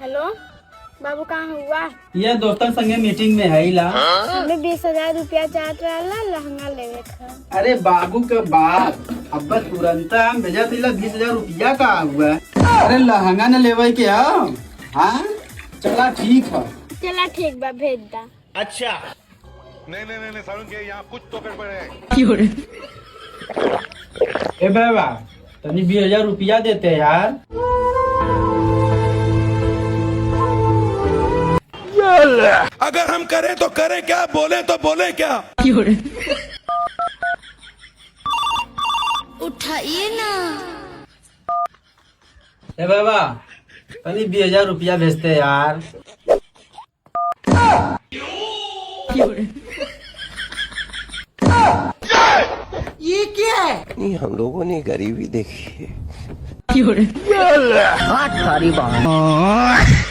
Hello बाबू, कहाँ हुआ? ये दोस्तन संगे मीटिंग में है ला। हमें 20,000 रुपया चाहत रहा लहंगा लेवे था। अरे बाबू के बाप, अब तुरंत हम भेजा थे 20,000 रुपया का हुआ। अरे लहंगा न लेवे के हाँ चला ठीक है। चला ठीक बा, भेज दा। अच्छा नहीं सारुण के यहाँ कुछ तो गड़बड़ है। ए बाबा तनी 20,000 रुपया देते यार। अगर हम करें तो करें क्या, बोले तो बोले क्या। उठाइए ना। ए बाबा तनी 20,000 रुपया भेजते यार। ये क्या है? नहीं, हम लोगों ने गरीबी देखी है। हाथ सारी बात।